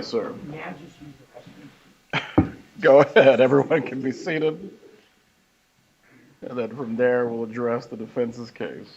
sir. Go ahead. Everyone can be seated. And then from there, we'll address the defense's case.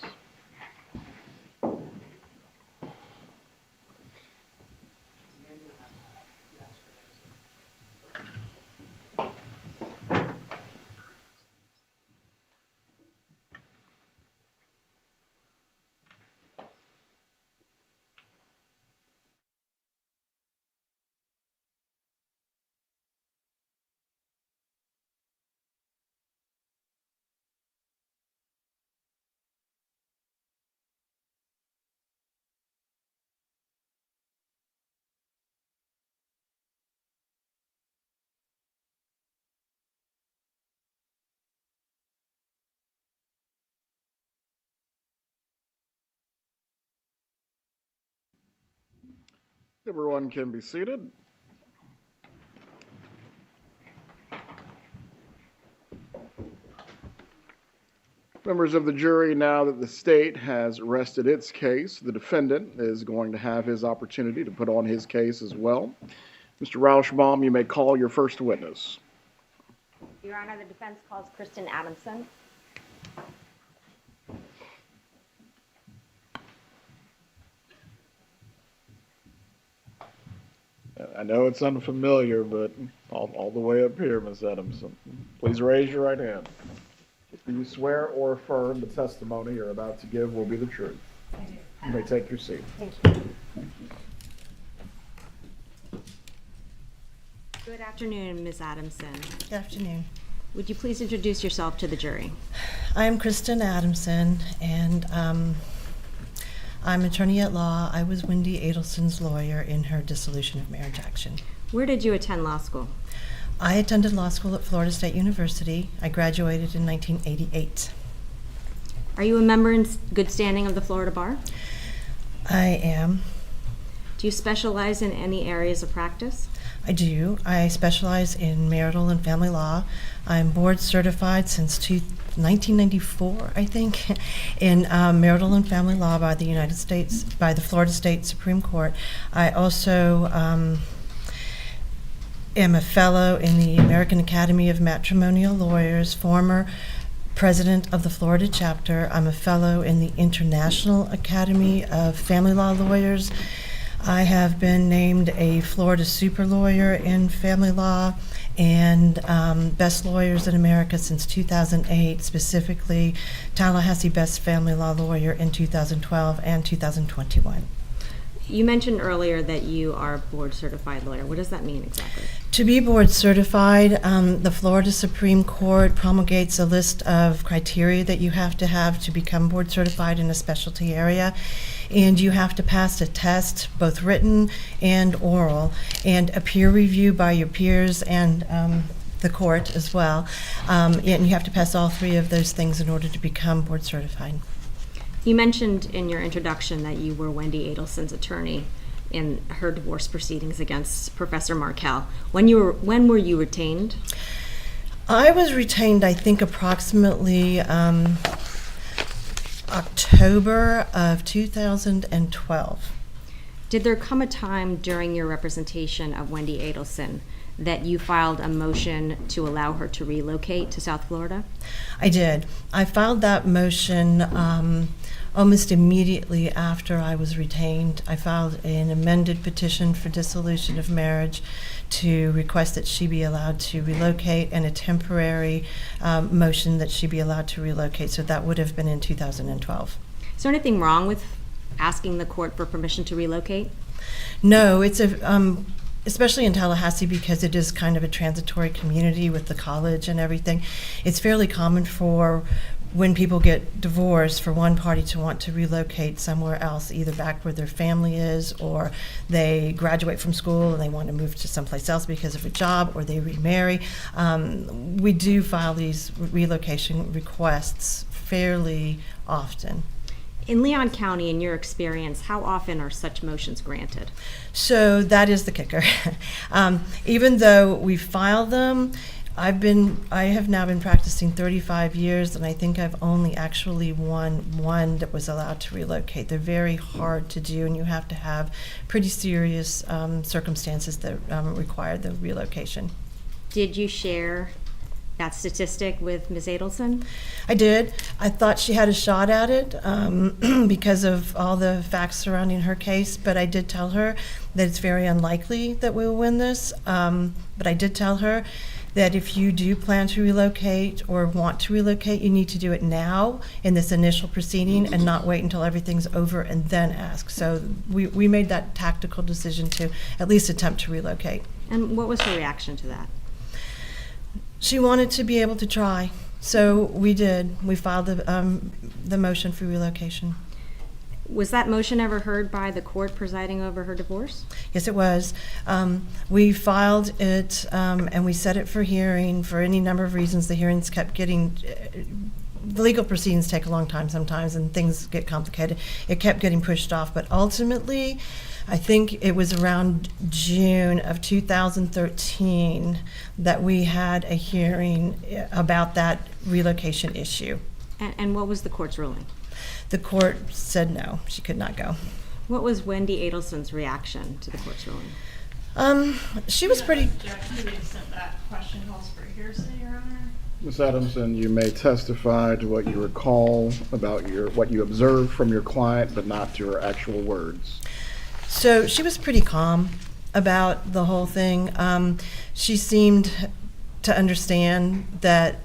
Everyone can be seated. Members of the jury, now that the state has rested its case, the defendant is going to have his opportunity to put on his case as well. Mr. Rauschbaum, you may call your first witness. Your Honor, the defense calls Kristin Adamson. I know it's unfamiliar, but all the way up here, Ms. Adamson. Please raise your right hand. Do you swear or affirm the testimony you're about to give will be the truth? I do. You may take your seat. Thank you. Good afternoon, Ms. Adamson. Good afternoon. Would you please introduce yourself to the jury? I'm Kristin Adamson, and I'm attorney at law. I was Wendi Adelson's lawyer in her dissolution of marriage action. Where did you attend law school? I attended law school at Florida State University. I graduated in 1988. Are you a member in good standing of the Florida Bar? I am. Do you specialize in any areas of practice? I do. I specialize in marital and family law. I'm board certified since 1994, I think, in marital and family law by the United States, by the Florida State Supreme Court. I also am a fellow in the American Academy of Matrimonial Lawyers, former president of the Florida chapter. I'm a fellow in the International Academy of Family Law Lawyers. I have been named a Florida super lawyer in family law and Best Lawyers in America since 2008, specifically Tallahassee Best Family Law Lawyer in 2012 and 2021. You mentioned earlier that you are a board certified lawyer. What does that mean exactly? To be board certified, the Florida Supreme Court promulgates a list of criteria that you have to become board certified in a specialty area. And you have to pass a test, both written and oral, and a peer review by your peers and the court as well. And you have to pass all three of those things in order to become board certified. You mentioned in your introduction that you were Wendi Adelson's attorney in her divorce proceedings against Professor Markel. When were you retained? I was retained, I think, approximately October of 2012. Did there come a time during your representation of Wendi Adelson that you filed a motion to allow her to relocate to South Florida? I did. I filed that motion almost immediately after I was retained. I filed an amended petition for dissolution of marriage to request that she be allowed to relocate, and a temporary motion that she be allowed to relocate. So that would have been in 2012. Is there anything wrong with asking the court for permission to relocate? No, it's especially in Tallahassee, because it is kind of a transitory community with the college and everything. It's fairly common for when people get divorced for one party to want to relocate somewhere else, either back where their family is, or they graduate from school and they want to move to someplace else because of a job, or they remarry. We do file these relocation requests fairly often. In Leon County, in your experience, how often are such motions granted? So that is the kicker. Even though we file them, I have now been practicing 35 years, and I think I've only actually won one that was allowed to relocate. They're very hard to do, and you have to have pretty serious circumstances that require the relocation. Did you share that statistic with Ms. Adelson? I did. I thought she had a shot at it because of all the facts surrounding her case, but I did tell her that it's very unlikely that we will win this. But I did tell her that if you do plan to relocate or want to relocate, you need to do it now in this initial proceeding and not wait until everything's over and then ask. So we made that tactical decision to at least attempt to relocate. And what was her reaction to that? She wanted to be able to try, so we did. We filed the motion for relocation. Was that motion ever heard by the court presiding over her divorce? Yes, it was. We filed it and we set it for hearing for any number of reasons. The hearings kept getting, the legal proceedings take a long time sometimes and things get complicated. It kept getting pushed off, but ultimately, I think it was around June of 2013 that we had a hearing about that relocation issue. And what was the court's ruling? The court said no, she could not go. What was Wendi Adelson's reaction to the court's ruling? She was pretty... To the extent that question calls for hearsay, Your Honor. Ms. Adamson, you may testify to what you recall about what you observed from your client, but not to her actual words. So she was pretty calm about the whole thing. She seemed to understand that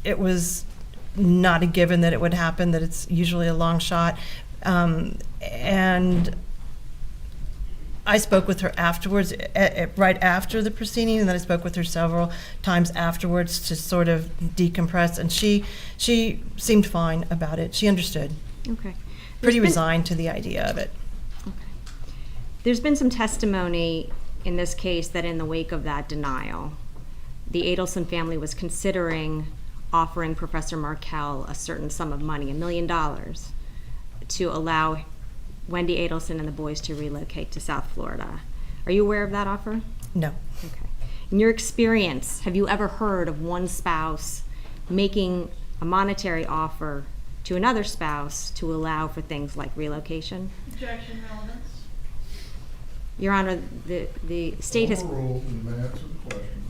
it was not a given that it would happen, that it's usually a long shot. And I spoke with her afterwards, right after the proceeding, and then I spoke with her several times afterwards to sort of decompress, and she seemed fine about it. She understood. Okay. Pretty resigned to the idea of it. There's been some testimony in this case that in the wake of that denial, the Adelson family was considering offering Professor Markel a certain sum of money, $1 million, to allow Wendi Adelson and the boys to relocate to South Florida. Are you aware of that offer? No. Okay. In your experience, have you ever heard of one spouse making a monetary offer to another spouse to allow for things like relocation? Objection, relevance. Your Honor, the state has... Rule, and may answer the question.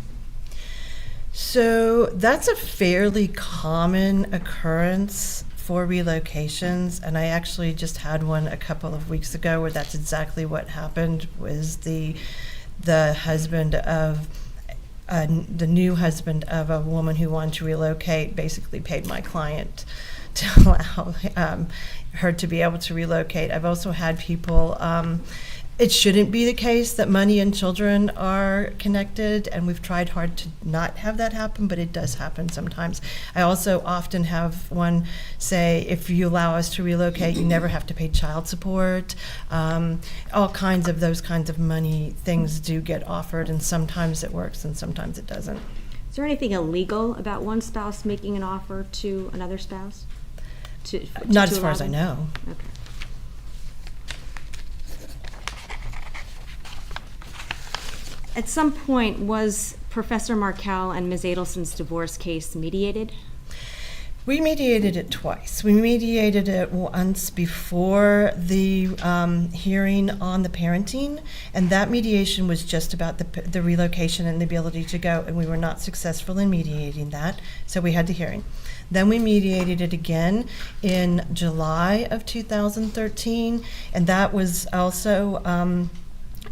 So that's a fairly common occurrence for relocations, and I actually just had one a couple of weeks ago where that's exactly what happened. Was the husband of the new husband of a woman who wanted to relocate basically paid my client to allow her to be able to relocate. I've also had people. It shouldn't be the case that money and children are connected, and we've tried hard to not have that happen, but it does happen sometimes. I also often have one say, if you allow us to relocate, you never have to pay child support. All kinds of those kinds of money things do get offered, and sometimes it works and sometimes it doesn't. Is there anything illegal about one spouse making an offer to another spouse? Not as far allow as I them? know. Okay. At some point, was Professor Markel and Ms. Adelson's divorce case mediated? We mediated it twice. We mediated it once before the hearing on the parenting, and that mediation was just about the relocation and the ability to go, and we were not successful in mediating that, so we had the hearing. Then we mediated it again in July of 2013, and that was also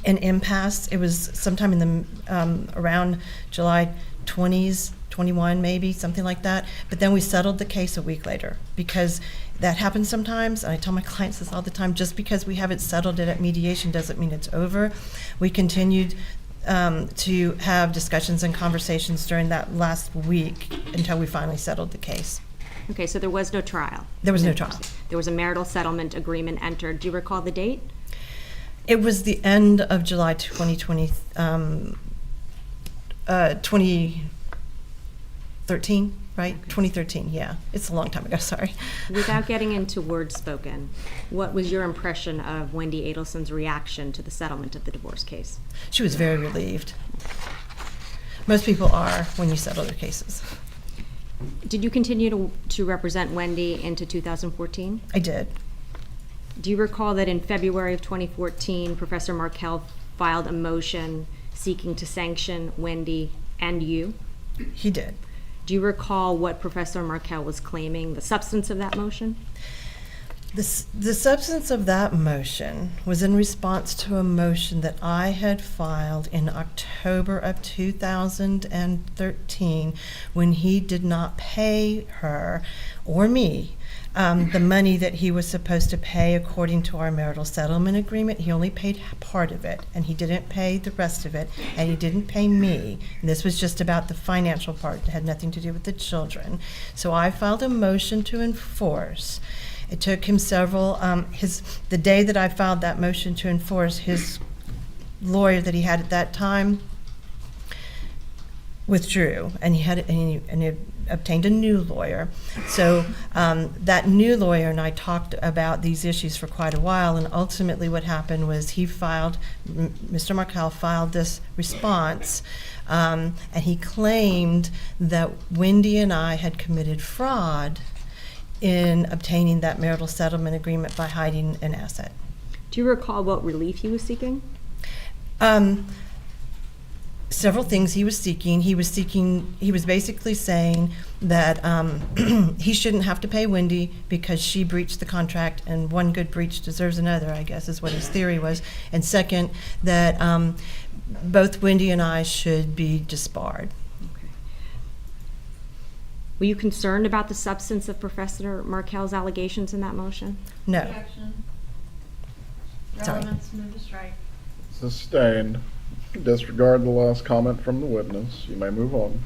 an impasse. It was sometime in the around July 20s, 21 maybe, something like that. But then we settled the case a week later, because that happens sometimes. And I tell my clients this all the time, just because we haven't settled it at mediation doesn't mean it's over. We continued to have discussions and conversations during that last week until we finally settled the case. Okay, so there was no trial. There was no trial. There was a marital settlement agreement entered. Do you recall the date? It was the end of July 2013, right? 2013, yeah. It's a long time ago, sorry. Without getting into words spoken, what was your impression of Wendi Adelson's reaction to the settlement of the divorce case? She was very relieved. Most people are when you settle their cases. Did you continue to represent Wendi into 2014? I did. Do you recall that in February of 2014, Professor Markel filed a motion seeking to sanction Wendi and you? He did. Do you recall what Professor Markel was claiming, the substance of that motion? The substance of that motion was in response to a motion that I had filed in October of 2013 when he did not pay her or me the money that he was supposed to pay according to our marital settlement agreement. He only paid part of it, and he didn't pay the rest of it, and he didn't pay me. And this was just about the financial part. It had nothing to do with the children. So I filed a motion to enforce. It took him several, the day that I filed that motion to enforce, his lawyer that he had at that time withdrew, and he obtained a new lawyer. So that new lawyer and I talked about these issues for quite a while, and ultimately what happened was Mr. Markel filed this response, and he claimed that Wendi and I had committed fraud in obtaining that marital settlement agreement by hiding an asset. Do you recall what relief he was seeking? Several things he was seeking. He was basically saying that he shouldn't have to pay Wendi because she breached the contract, and one good breach deserves another, I guess is what his theory was. And second, that both Wendi and I should be disbarred. Okay. Were you concerned about the substance of Professor Markel's allegations in that motion? No. Objection. Sorry. Relevance, move to strike. Sustained. Disregard the last comment from the witness. You may move on.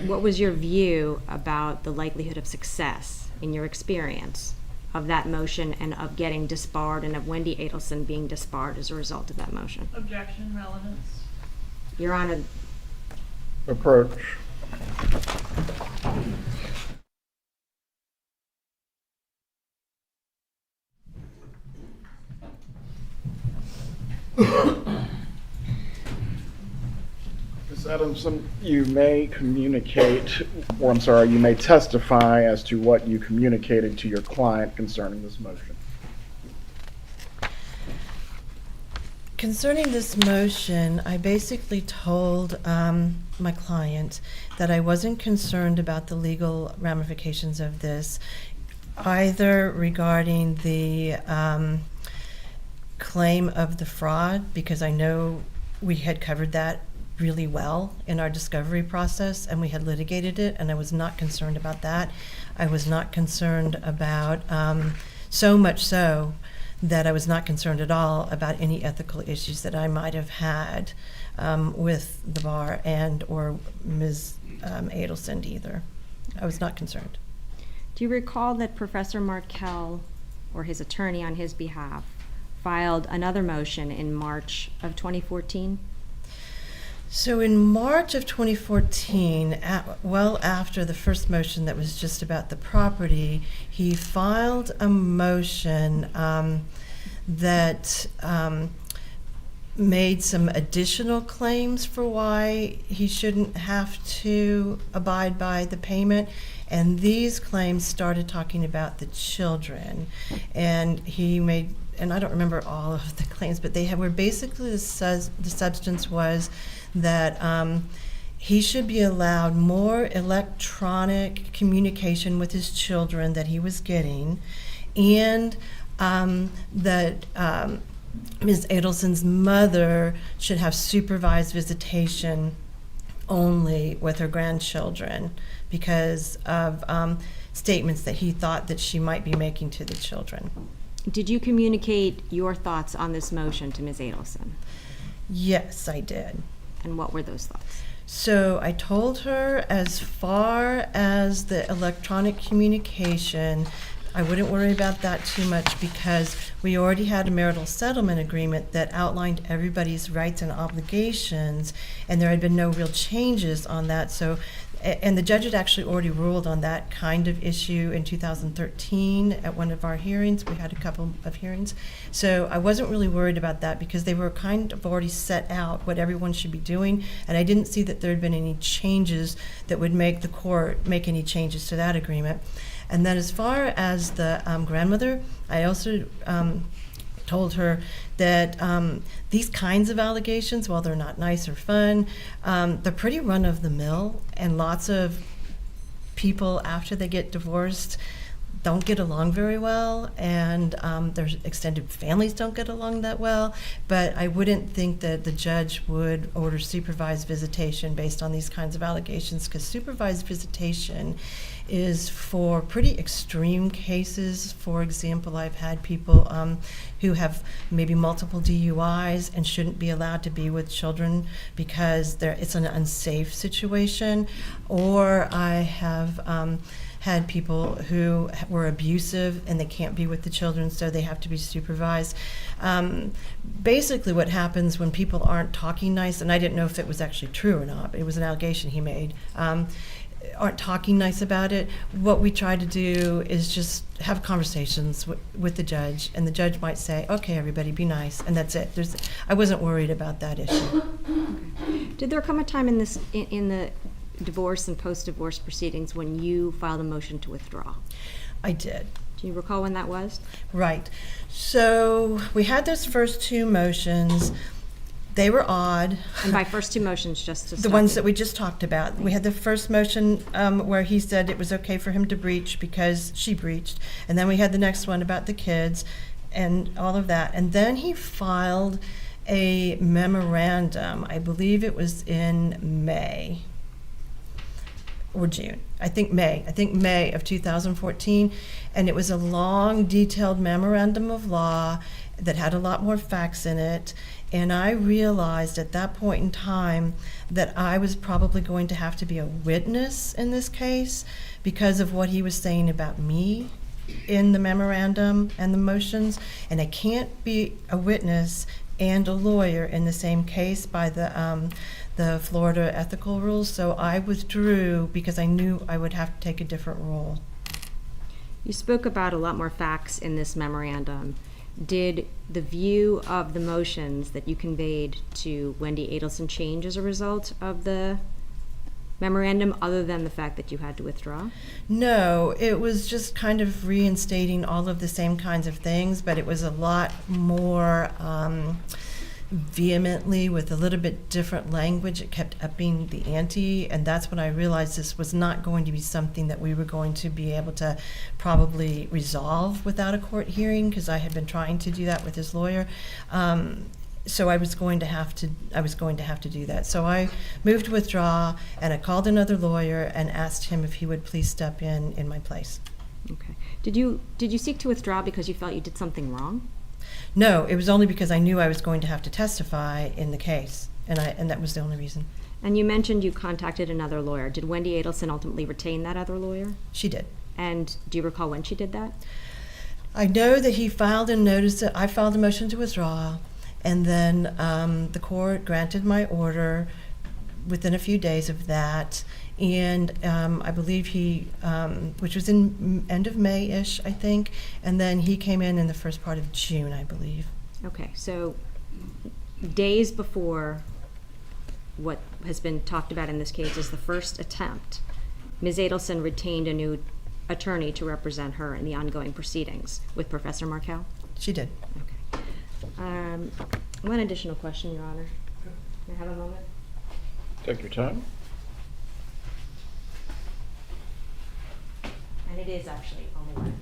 What was your view about the likelihood of success in your experience of that motion and of getting disbarred and of Wendi Adelson being disbarred as a result of that motion? Objection, relevance. Your Honor, Approach. Ms. Adamson, you may you may testify as to what you communicated to your client concerning this motion. Concerning this motion, I basically told my client that I wasn't concerned about the legal ramifications of this, either regarding the claim of the fraud, because I know we had covered that really well in our discovery process and we had litigated it, and I was not concerned about that. I was not concerned about, so much so that I was not concerned at all about any ethical issues that I might have had with the bar and or Ms. Adelson either. I was not concerned. do you recall that Professor Markel, or his attorney on his behalf, filed another motion in March of 2014? So in March of 2014, well after the first motion that was just about the property, he filed a motion that made some additional claims for why he shouldn't have to abide by the payment. And these claims started talking about the children. And he made, and I don't remember all of the claims, but they were basically the substance was that he should be allowed more electronic communication with his children that he was getting, and that Ms. Adelson's mother should have supervised visitation only with her grandchildren because of statements that he thought that she might be making to the children. Did you communicate your thoughts on this motion to Ms. Adelson? Yes, I did. And what were those thoughts? So I told her, as far as the electronic communication, I wouldn't worry about that too much because we already had a marital settlement agreement that outlined everybody's rights and obligations, and there had been no real changes on that. So And the judge had actually already ruled on that kind of issue in 2013 at one of our hearings. We had a couple of hearings. So I wasn't really worried about that because they were kind of already set out what everyone should be doing, and I didn't see that there had been any changes that would make the court make any changes to that agreement. And then as far as the grandmother, I also told her that these kinds of allegations, while they're not nice or fun, they're pretty run-of-the-mill, and lots of people after they get divorced don't get along very well, and their extended families don't get along that well. But I wouldn't think that the judge would order supervised visitation based on these kinds of allegations, because supervised visitation is for pretty extreme cases. For example, I've had people who have maybe multiple DUIs and shouldn't be allowed to be with children because it's an unsafe situation. Or I have had people who were abusive and they can't be with the children, so they have to be supervised. Basically what happens when people aren't talking nice, and I didn't know if it was actually true or not, but it was an allegation he made, aren't talking nice about it, what we try to do is just have conversations with the judge, and the judge might say, okay, everybody be nice, and that's it. I wasn't worried about that issue. Okay. Did there come a time in the divorce and post-divorce proceedings when you filed a motion to withdraw? I did. Do you recall when that was? Right. So we had those first two motions. They were odd. And by first two motions, just to The ones that we just talked about. We had the first motion where he said it was okay for him to breach because she breached. And then we had the next one about the kids and all of that. And then he filed a memorandum. I believe it was in May or June. I think May of 2014. And it was a long, detailed memorandum of law that had a lot more facts in it. And I realized at that point in time that I was probably going to have to be a witness in this case because of what he was saying about me in the memorandum and the motions. And I can't be a witness and a lawyer in the same case by the Florida ethical rules. So I withdrew because I knew I would have to take a different role. You spoke about a lot more facts in this memorandum. Did the view of the motions that you conveyed to Wendi Adelson change as a result of the memorandum, other than the fact that you had to withdraw? No, it was just kind of reinstating all of the same kinds of things, but it was a lot more vehemently with a little bit different language. It kept upping the ante, and that's when I realized this was not going to be something that we were going to be able to probably resolve without a court hearing, because I had been trying to do that with his lawyer. So I was going to have to do that. So I moved to withdraw, and I called another lawyer and asked him if he would please step in my place. Okay. Did you seek to withdraw because you felt you did something wrong? No, it was only because I knew I was going to have to testify in the case, and that was the only reason. And you mentioned you contacted another lawyer. Did Wendi Adelson ultimately retain that other lawyer? She did. And do you recall when she did that? I know that he filed a notice. I filed a motion to withdraw, and then the court granted my order within a few days of that. And I believe he, which was in end of May-ish, I think, and then he came in the first part of June, I believe. Okay, so days before what has been talked about in this case is the first attempt, Ms. Adelson retained a new attorney to represent her in the ongoing proceedings with Professor Markel? She did. Okay. One additional question, Your Honor. May I have a moment? Take your time. And it is actually on the bench.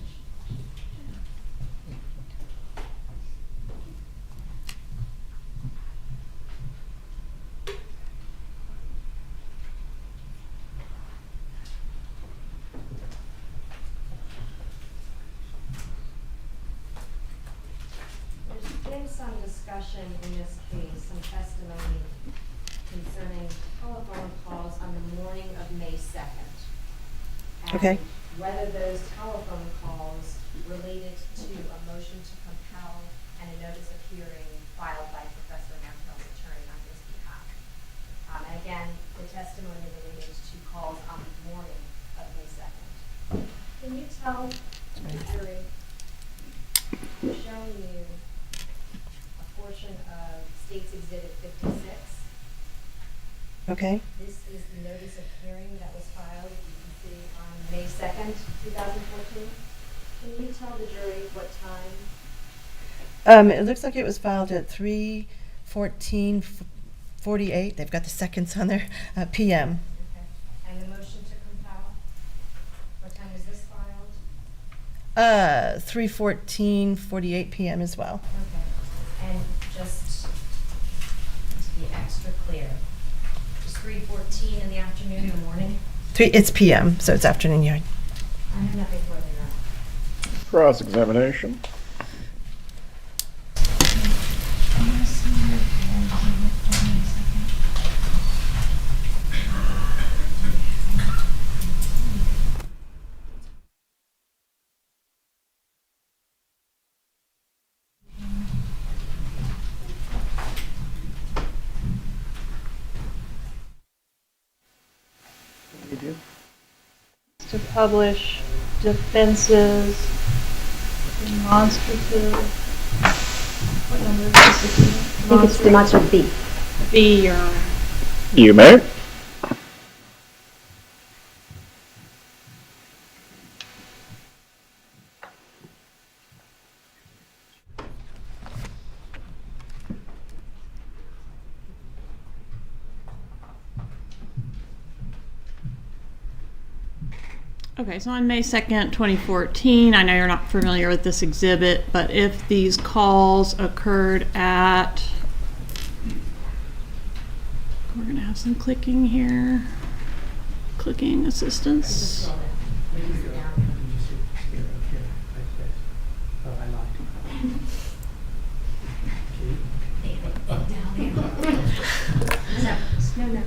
There's been some discussion in this case, some testimony concerning telephone calls on the morning of May 2nd. Okay. Whether those telephone calls related to a motion to compel and a notice of hearing filed by Professor Markel's attorney on his behalf. And again, the testimony related to calls on the morning of May 2nd. Can you tell the jury, we're showing you a portion of State's Exhibit 56. Okay. This is the notice of hearing that was filed, you can see, on May 2nd, 2014. Can you tell the jury what time? It looks like it was filed at 3:14:48. They've got the seconds on there. PM. Okay. And the motion to compel, what time was this filed? 3:14:48 PM as well. Okay. And just to be extra clear, just 3:14 in the afternoon or morning? It's PM, so it's afternoon hearing. I have nothing further now. Cross-examination. To publish defenses, demonstrative, what number is this again? I think it's demonstrative B. B, Your Honor. You may. Okay, so on May 2nd, 2014, I know you're not familiar with this exhibit, but if these calls occurred at, we're going to have some clicking here, clicking assistance. No.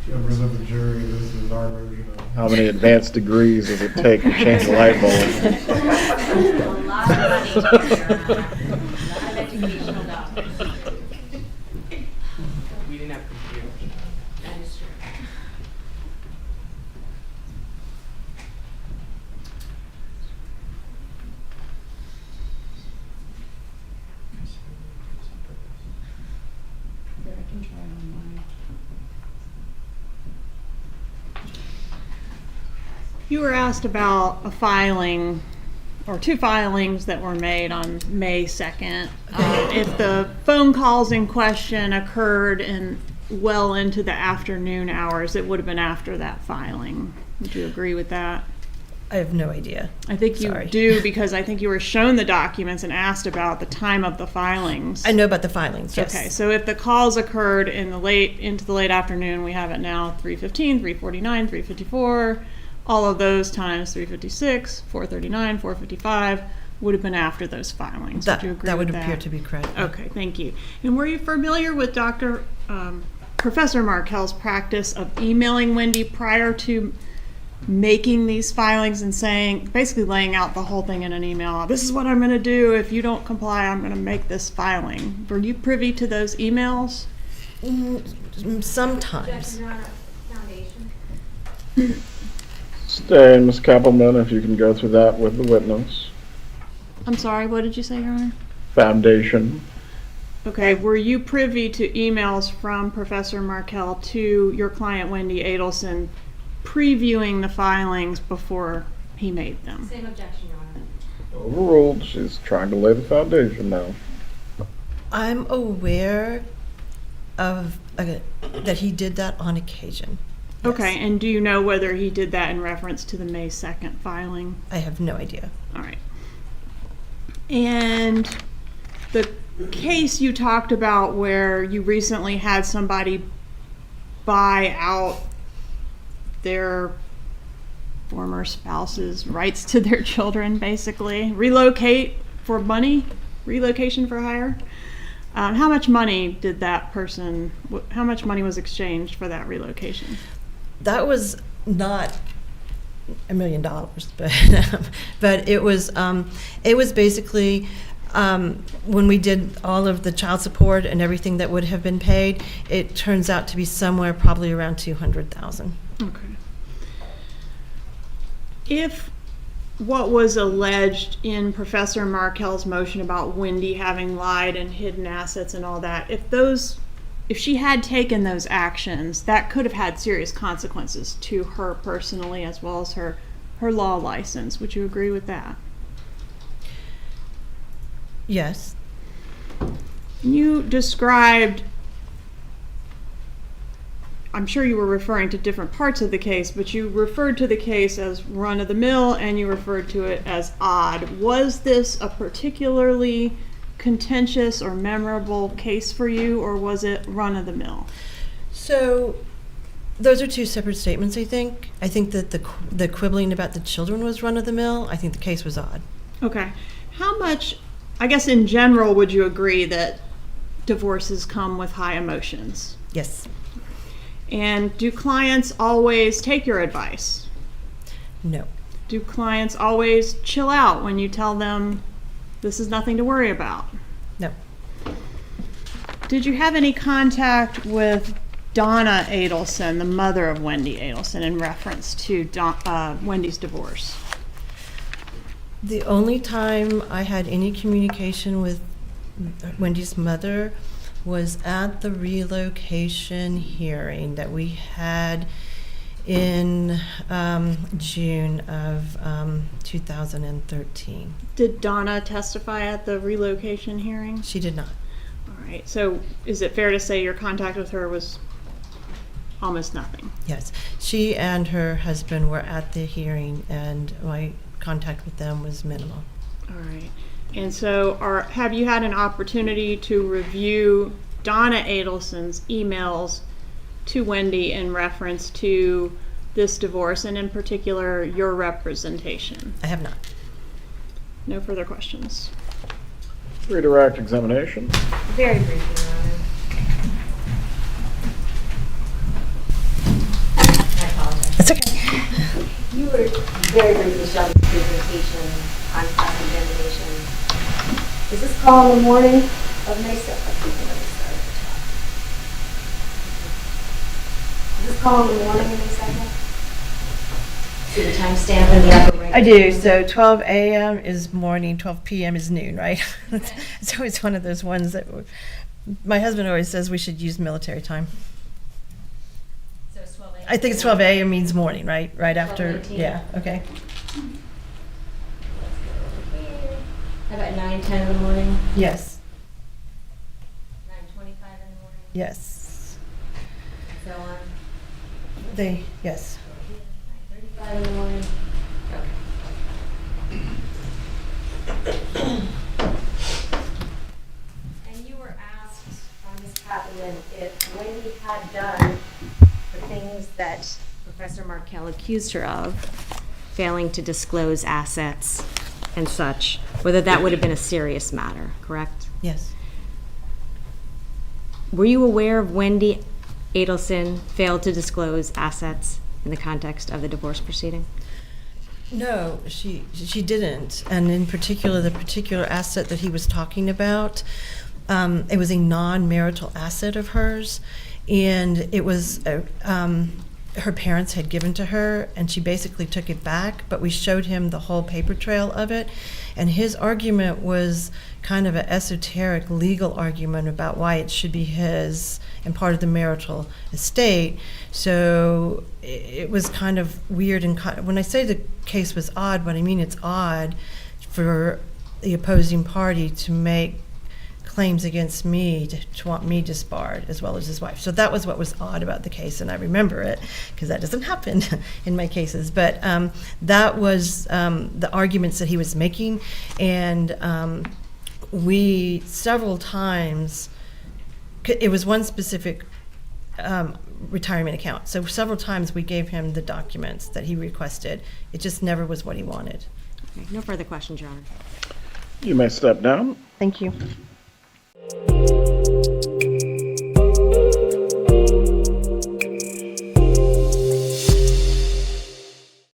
Members of the jury, this is our version of. How many advanced degrees does it take to change a light bulb? A lot of money here, a lot of educational dollars. We didn't have computers. That is true. I can try online. You were asked about a filing or two filings that were made on May 2nd. If the phone calls in question occurred well into the afternoon hours, it would have been after that filing. Would you agree with that? I have no idea. I think you Sorry. do, because I think you were shown the documents and asked about the time of the filings. I know about the filings, yes. Okay, so if the calls occurred into the late afternoon, we have it now 3:15, 3:49, 3:54. All of those times, 3:56, 4:39, 4:55, would have been after those filings. That, would you agree that would with appear to be correct. Okay, thank you. And were you familiar with Professor Markel's practice of emailing Wendi prior to making these filings and basically laying out the whole thing in an email? This is what I'm going to do. If you don't comply, I'm going to make this filing. Were you privy to those emails? Sometimes. Foundation. Stay, Ms. Kappelman, if you can go through that with the witness. I'm sorry, what did you say, Your Honor? Foundation. Okay, were you privy to emails from Professor Markel to your client Wendi Adelson previewing the filings before he made them? Same objection, Your Honor. Overruled. She's trying to lay the foundation now. I'm aware of that he did that on occasion. Yes. Okay, and do you know whether he did that in reference to the May 2nd filing? I have no idea. All right. And the case you talked about where you recently had somebody buy out their former spouse's rights to their children, basically, relocate for money, relocation for hire. How much money did that person, how much money was exchanged for that relocation? That was not $1 million, but but it was basically When we did all of the child support and everything that would have been paid, it turns out to be somewhere probably around $200,000. Okay. If what was alleged in Professor Markel's motion about Wendi having lied and hidden assets and all that, if she had taken those actions, that could have had serious consequences to her personally as well as her law license. Would you agree with that? Yes. You described, I'm sure you were referring to different parts of the case, but you referred to the case as run-of-the-mill and you referred to it as odd. Was this a particularly contentious or memorable case for you, or was it run-of-the-mill? So those are two separate statements, I think. I think that the quibbling about the children was run-of-the-mill. I think the case was odd. Okay. How much, I guess in general, would you agree that divorces come with high emotions? Yes. And do clients always take your advice? No. Do clients always chill out when you tell them this is nothing to worry about? No. Did you have any contact with Donna Adelson, the mother of Wendi Adelson, in reference to Wendi's divorce? The only time I had any communication with Wendi's mother was at the relocation hearing that we had in June of 2013. Did Donna testify at the relocation hearing? She did not. All right. So is it fair to say your contact with her was almost nothing? Yes. She and her husband were at the hearing, and my contact with them was minimal. All right. And so have you had an opportunity to review Donna Adelson's emails to Wendi in reference to this divorce, and in particular your representation? I have not. No further questions. Redirect examination. Very briefly, Your Honor. I apologize. That's okay. You were very briefly showing this presentation on cross-examination. Is this call in the morning of May 2nd? Is this call in the morning of May 2nd? See the timestamp in the upper right? I do. So 12 a.m. is morning, 12 p.m. is noon, right? It's always one of those ones that my husband always says we should use military time. So it's 12 a.m. I think it's 12 a.m. means morning, right? Right after. 12:18. Yeah. Okay. How about 9:10 in the morning? Yes. 9:25 in the morning? Yes. So on? Yes. 9:35 in the morning? Okay. And you were asked on this patent if Wendi had done the things that Professor Markel accused her of, failing to disclose assets and such, whether that would have been a serious matter, correct? Yes. Were you aware of Wendi Adelson failed to disclose assets in the context of the divorce proceeding? No, she didn't. And in particular, the particular asset that he was talking about, it was a non-marital asset of hers, and it was her parents had given to her, and she basically took it back, but we showed him the whole paper trail of it, and his argument was kind of an esoteric legal argument about why it should be his and part of the marital estate. So it was kind of weird, and when I say the case was odd, what I mean it's odd for the opposing party to make claims against me, to want me disbarred as well as his wife. So that was what was odd about the case, and I remember it because that doesn't happen in my cases. But that was the arguments that he was making, and we several times, it was one specific retirement account, so several times we gave him the documents that he requested. It just never was what he wanted. Okay, no further questions, Your Honor. You may step down. Thank you.